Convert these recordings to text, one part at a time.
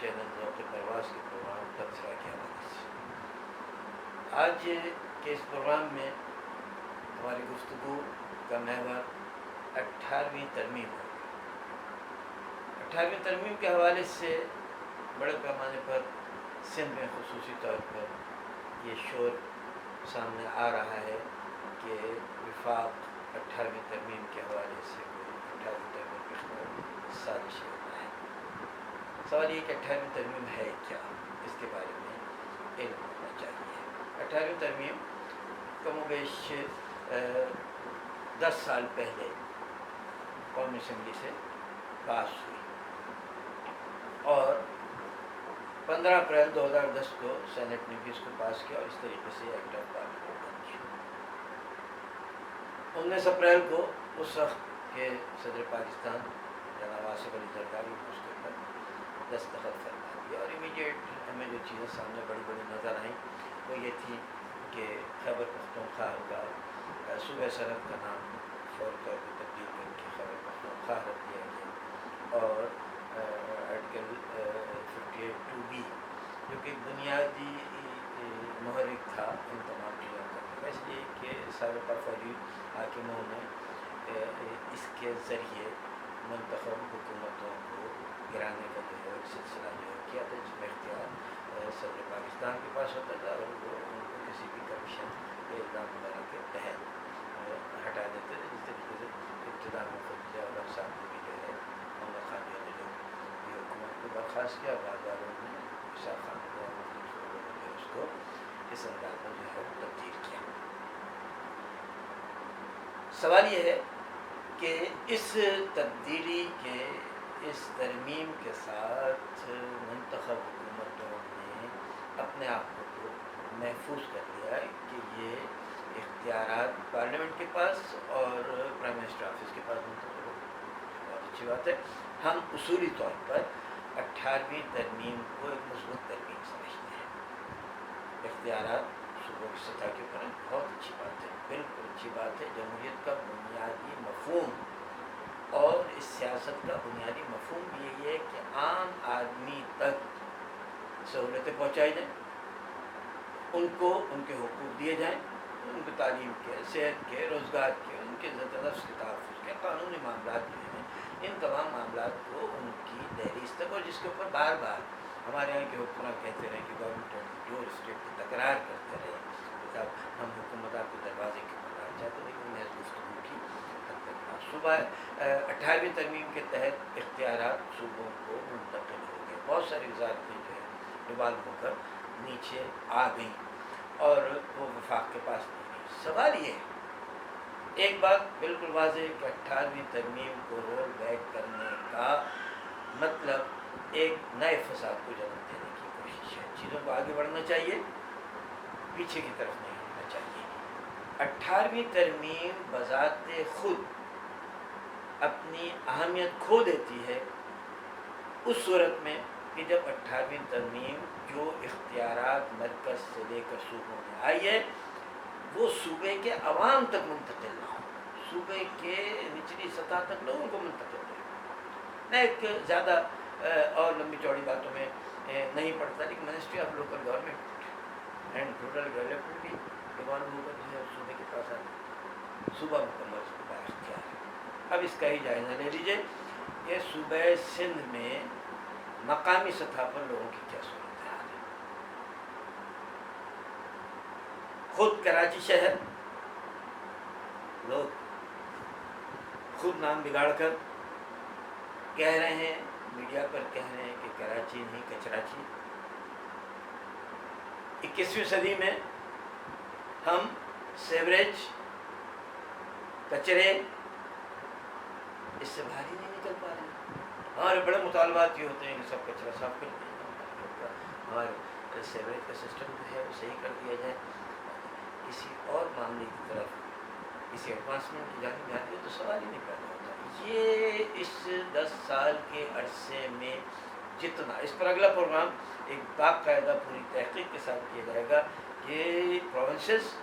Channel ذوق پرواز کے پروگرام تبصرہ کے حوالے سے۔ آج کے اس پروگرام میں ہماری گفتگو کا محور 18ویں ترمیم ہے۔ 18ویں ترمیم کے حوالے سے بڑے پیمانے پر سندھ میں خصوصی طور پر یہ شور سامنے آ رہا ہے کہ وفاق 18ویں ترمیم کے حوالے سے کوئی 18ویں ترمیم کے خلاف سازش ہو رہا ہے۔ سوال یہ کہ 18ویں ترمیم ہے کیا، اس کے بارے میں علم ہونا چاہیے۔ 18ویں ترمیم کم و بیش 10 سال پہلے قومی اسمبلی سے پاس ہوئی اور 15 اپریل 2010 کو سینٹ نے بھی اس کو پاس کیا اور اس طریقے سے ایکٹ آف پارلیمنٹ بن گیا۔ 19 اپریل کو اس وقت کے صدر پاکستان جناب آصف علی زرداری نے اس کے اوپر دستخط فرما دیا اور امیڈیٹ ہمیں جو چیزیں سامنے بڑی بڑی نظر آئیں وہ یہ تھی کہ خیبر پختونخوا کا صوبہ سرحد کا نام فوری طور پر تبدیل کر کے خیبر پختونخوا رکھ دیا گیا اور آرٹیکل 58(2)B جو کہ بنیادی محرک تھا ان تمام چیزوں کا، اس لیے کہ سابقہ فوجی حاکموں نے اس کے ذریعے منتخب حکومتوں کو گرانے کا جو ہے ایک سلسلہ جو ہے کیا تھا، جس میں اختیار صدر پاکستان کے پاس ہوتا تھا اور وہ ان کو کسی بھی کمیشن کے الزام وغیرہ کے تحت ہٹا دیتے تھے۔ جس طریقے سے ابتدا میں خود ضیاء صاحب نے بھی جو ہے محمد خان جو نے جو یہ حکومت کو برخاست کیا، بعد والوں نے عشاق خان کو اس کو اس انداز میں جو ہے تبدیل کیا۔ سوال یہ ہے کہ اس تبدیلی کے اس ترمیم کے ساتھ منتخب حکومتوں نے اپنے آپ کو محفوظ کر لیا کہ یہ اختیارات پارلیمنٹ کے پاس اور پرائم منسٹر آفس کے پاس منتقل ہو۔ بہت اچھی بات ہے۔ ہم اصولی طور پر 18ویں ترمیم کو ایک مثبت ترمیم سمجھتے ہیں۔ اختیارات صوبوں کی سطح کے اوپر بہت اچھی بات ہے، بالکل اچھی بات ہے۔ جمہوریت کا بنیادی مفہوم اور اس سیاست کا بنیادی مفہوم یہی ہے کہ عام آدمی تک سہولتیں پہنچائی جائیں، ان کو ان کے حقوق دیے جائیں، ان کو تعلیم کے، صحت کے، روزگار کے، ان کے عزت نفس کے تحفظ کے، قانونی معاملات جو ہیں ان تمام معاملات کو ان کی دہلیز تک، اور جس کے اوپر بار بار ہمارے یہاں کے حکمراں کہتے رہے کہ گورنمنٹ جو اسٹیٹ کی تکرار کرتے رہے کہ ہم حکومت آپ کے دروازے کے اوپر آنا چاہتے ہیں، لیکن محض گفتگو کی حد تک نہ۔ صوبہ 18ویں ترمیم کے تحت اختیارات صوبوں کو منتقل ہو گئے، بہت ساری وزارتیں جو ہے ڈبال ہو کر نیچے آ گئیں اور وہ وفاق کے پاس نہیں گئی۔ سوال یہ ہے، ایک بات بالکل واضح ہے کہ 18ویں ترمیم کو رول بیک کرنے کا مطلب ایک نئے فساد کو جنم دینے کی کوشش ہے۔ چیزوں کو آگے بڑھنا چاہیے، پیچھے کی طرف نہیں ہونا چاہیے۔ 18ویں ترمیم بذات خود اپنی اہمیت کھو دیتی ہے اس صورت میں کہ جب 18ویں ترمیم جو اختیارات مرکز سے لے کر صوبوں میں آئی ہے وہ صوبے کے عوام تک منتقل نہ ہو، صوبے کے نچلی سطح تک لوگوں کو منتقل ہو۔ میں ایک زیادہ اور لمبی چوڑی باتوں میں نہیں پڑھتا، لیکن ministry of local government and rural development بھی ایوالو ہو کر جو ہے صوبے کے پاس آتی، صوبہ مکمل اس کو بااختیار ہے۔ اب اس کا ہی جائزہ لے لیجیے کہ صوبہ سندھ میں مقامی سطح پر لوگوں کی کیا صورتحال ہے۔ خود کراچی شہر لوگ خود نام بگاڑ کر کہہ رہے ہیں، میڈیا پر کہہ رہے ہیں کہ کراچی نہیں کچراچی۔ 21ویں صدی میں ہم سیوریج، کچرے اس سے باہر ہی نہیں نکل پا رہے ہیں۔ ہمارے بڑے مطالبات یہ ہوتے ہیں کہ سب کچرا صاف کر دیا جائے، ہمارے سیوریج کا سسٹم جو ہے وہ صحیح کر دیا جائے۔ کسی اور معاملے کی طرف، کسی ایڈوانسمنٹ کی جانب میں آتی ہے تو سوال ہی نہیں پیدا ہوتا۔ یہ اس 10 سال کے عرصے میں جتنا، اس پر اگلا پروگرام ایک باقاعدہ پوری تحقیق کے ساتھ کیا جائے گا کہ provinces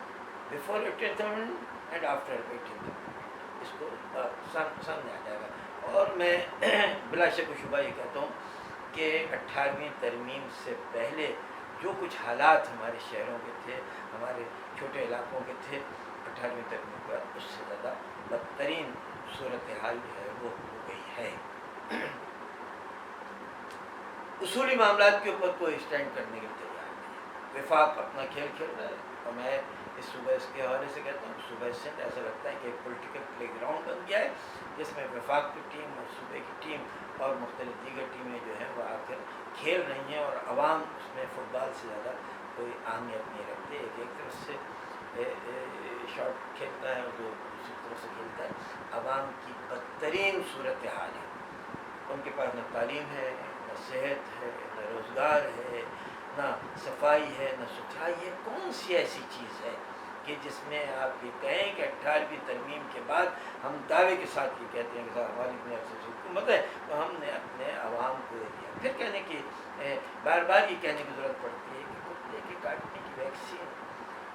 before 18th amendment and after 18th amendment اس کو سامنے آ جائے گا۔ اور میں بلا شک و شبہ یہ کہتا ہوں کہ 18ویں ترمیم سے پہلے جو کچھ حالات ہمارے شہروں کے تھے، ہمارے چھوٹے علاقوں کے تھے، 18ویں ترمیم کے بعد اس سے زیادہ بدترین صورتحال جو ہے وہ ہو گئی ہے۔ اصولی معاملات کے اوپر کوئی اسٹینڈ کرنے کے لیے تیار نہیں ہے۔ وفاق اپنا کھیل کھیل رہا ہے، اور میں اس صوبہ اس کے حوالے سے کہتا ہوں، صوبہ سندھ ایسا لگتا ہے کہ ایک پولیٹیکل پلے گراؤنڈ بن گیا ہے، جس میں وفاق کی ٹیم اور صوبے کی ٹیم اور مختلف دیگر ٹیمیں جو ہیں وہ آ کر کھیل رہی ہیں، اور عوام اس میں فٹ بال سے زیادہ کوئی اہمیت نہیں رکھتے۔ ایک طرف سے شاٹ کھیلتا ہے اور دوسری طرف سے کھیلتا ہے۔ عوام کی بدترین صورتحال ہے، ان کے پاس نہ تعلیم ہے، نہ صحت ہے، نہ روزگار ہے، نہ صفائی ہے، نہ ستھرائی ہے۔ کون سی ایسی چیز ہے کہ جس میں آپ یہ کہیں کہ 18ویں ترمیم کے بعد ہم دعوے کے ساتھ یہ کہتے ہیں کہ ہماری اتنی عرصے سے حکومت ہے تو ہم نے اپنے عوام کو یہ دیا۔ پھر کہنے کی بار بار یہ کہنے کی ضرورت پڑتی ہے کہ کتے کے کاٹنے کی ویکسین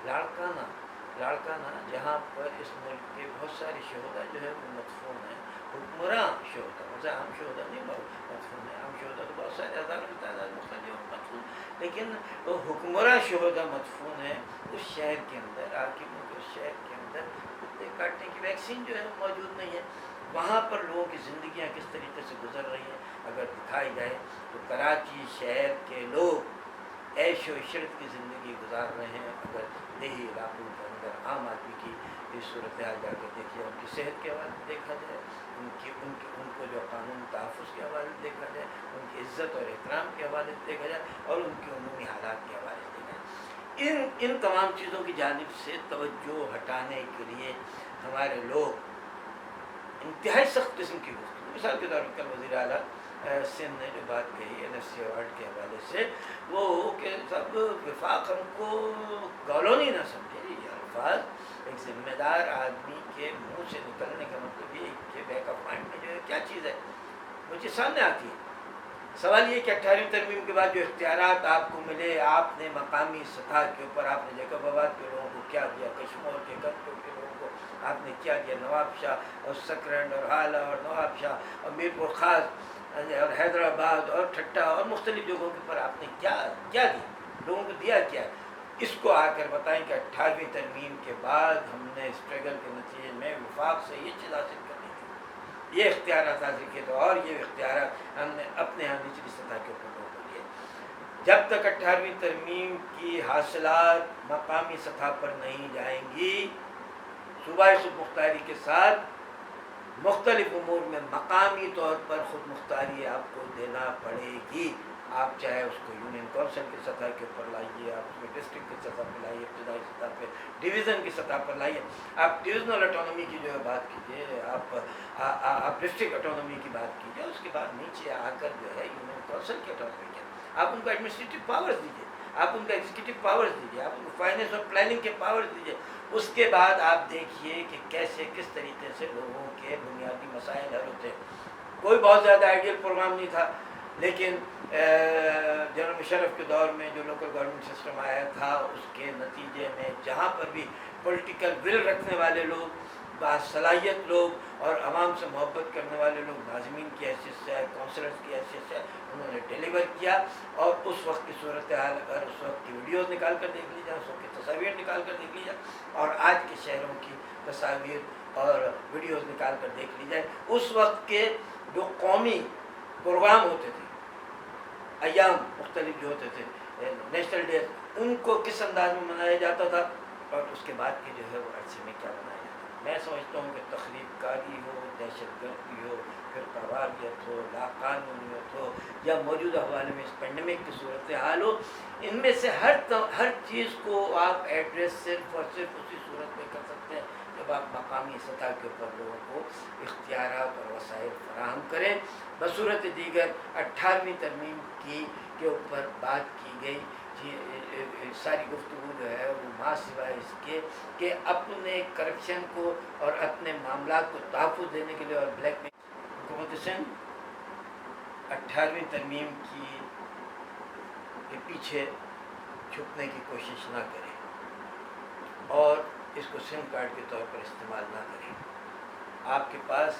لاڑکانہ جہاں پر اس ملک کے بہت سارے شہدا جو ہے وہ مدفون ہیں، حکمراں شہدا، مطلب عام شہدا نہیں مدفون ہیں، عام شہدا تو بہت سارے ہزاروں کی تعداد مختلف مدفون، لیکن وہ حکمراں شہدا مدفون ہیں اس شہر کے اندر، حاکموں کے شہر کے اندر کتے کاٹنے کی ویکسین جو ہے موجود نہیں ہے۔ وہاں پر لوگوں کی زندگیاں کس طریقے سے گزر رہی ہیں اگر دکھائی جائے تو کراچی شہر کے لوگ عیش و عشرت کی زندگی گزار رہے ہیں۔ اگر دیہی علاقوں کے اندر عام آدمی کی اس صورتحال جا کر دیکھیے، ان کی صحت کے حوالے سے دیکھا جائے، ان کو جو قانون تحفظ کے حوالے سے دیکھا جائے، ان کی عزت اور احترام کے حوالے سے دیکھا جائے، اور ان کی عمومی حالات کے حوالے سے دیکھا جائے، ان تمام چیزوں کی جانب سے توجہ ہٹانے کے لیے ہمارے لوگ انتہائی سخت قسم کی گفتگو، مثال کے طور پر کل وزیر اعلیٰ سندھ نے جو بات کہی NFC ایوارڈ کے حوالے سے، وہ کہ سب وفاق ہم کو کالونی نہ سمجھے۔ یہ الفاظ ایک ذمہ دار آدمی کے منہ سے نکلنے کا مطلب یہ کہ بیک آف مائنڈ میں جو ہے کیا چیز ہے مجھے سامنے آتی ہے۔ سوال یہ کہ 18ویں ترمیم کے بعد جو اختیارات آپ کو ملے، آپ نے مقامی سطح کے اوپر آپ نے جیکب آباد کے لوگوں کو کیا دیا، کشمور کے گنجپور کے لوگوں کو آپ نے کیا دیا، نواب شاہ اور سکرنڈ اور حالہ اور نواب شاہ اور میرپور خاص اور حیدرآباد اور ٹھٹا اور مختلف جگہوں کے اوپر آپ نے کیا دیا، لوگوں کو دیا کیا ہے، اس کو آ کر بتائیں کہ 18ویں ترمیم کے بعد ہم نے اسٹرگل کے نتیجے میں وفاق سے یہ چیز حاصل کرنی تھی، یہ اختیارات حاصل کیے تھے، اور یہ اختیارات ہم نے اپنے یہاں نچلی سطح کے اوپر لوگوں کو دیے۔ جب تک 18ویں ترمیم کی حاصلات مقامی سطح پر نہیں جائیں گی، صوبائی خود مختاری کے ساتھ مختلف امور میں مقامی طور پر خود مختاری آپ کو دینا پڑے گی۔ آپ چاہے اس کو یونین کونسل کی سطح کے اوپر لائیے، آپ اس کو ڈسٹرکٹ کی سطح پہ لائیے، ابتدائی سطح پہ ڈویژن کی سطح پر لائیے، آپ ڈویژنل اٹانومی کی جو ہے بات کیجیے، آپ ڈسٹرکٹ اٹانومی کی بات کیجیے، اس کے بعد نیچے آ کر جو ہے یونین کونسل کی اٹانومی کی آپ ان کو ایڈمنسٹریٹو پاورز دیجیے، آپ ان کو ایگزیکٹو پاورز دیجیے، آپ ان کو فائنینس اور پلاننگ کے پاورز دیجیے۔ اس کے بعد آپ دیکھیے کہ کیسے کس طریقے سے لوگوں کے بنیادی مسائل حل ہوتے ہیں۔ کوئی بہت زیادہ آئیڈیل پروگرام نہیں تھا، لیکن جنرل مشرف کے دور میں جو لوکل گورنمنٹ سسٹم آیا تھا، اس کے نتیجے میں جہاں پر بھی پولیٹیکل ول رکھنے والے لوگ، باصلاحیت لوگ اور عوام سے محبت کرنے والے لوگ ناظمین کی حیثیت سے، کونسلرز کی حیثیت سے انہوں نے ڈیلیور کیا۔ اور اس وقت کی صورتحال اگر اس وقت کی ویڈیوز نکال کر دیکھ لی جائے، اس وقت کی تصاویر نکال کر دیکھ لی جائے، اور آج کے شہروں کی تصاویر اور ویڈیوز نکال کر دیکھ لی جائے، اس وقت کے جو قومی پروگرام ہوتے تھے، ایام مختلف جو ہوتے تھے، نیشنل ڈے، ان کو کس انداز میں منایا جاتا تھا، اور اس کے بعد کے جو ہے وہ عرصے میں کیا بنایا جاتا ہے۔ میں سمجھتا ہوں کہ تخریب کاری ہو، دہشت گردی ہو، فرقہ واریت ہو، لاقانونیت ہو، یا موجودہ حوالے میں اس پینڈیمک کی صورتحال ہو، ان میں سے ہر چیز کو آپ ایڈریس صرف اور صرف اسی صورت میں کر سکتے ہیں جب آپ مقامی سطح کے اوپر لوگوں کو اختیارات اور وسائل فراہم کریں۔ بصورت دیگر 18ویں ترمیم کے اوپر بات کی گئی ساری گفتگو جو ہے وہ ماں سوائے اس کے کہ اپنے کرپشن کو اور اپنے معاملات کو تحفظ دینے کے لیے اور بلیک میل، حکومت سندھ 18ویں ترمیم کے پیچھے چھپنے کی کوشش نہ کرے اور اس کو سم کارڈ کے طور پر استعمال نہ کرے۔ آپ کے پاس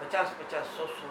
50-50, 100-100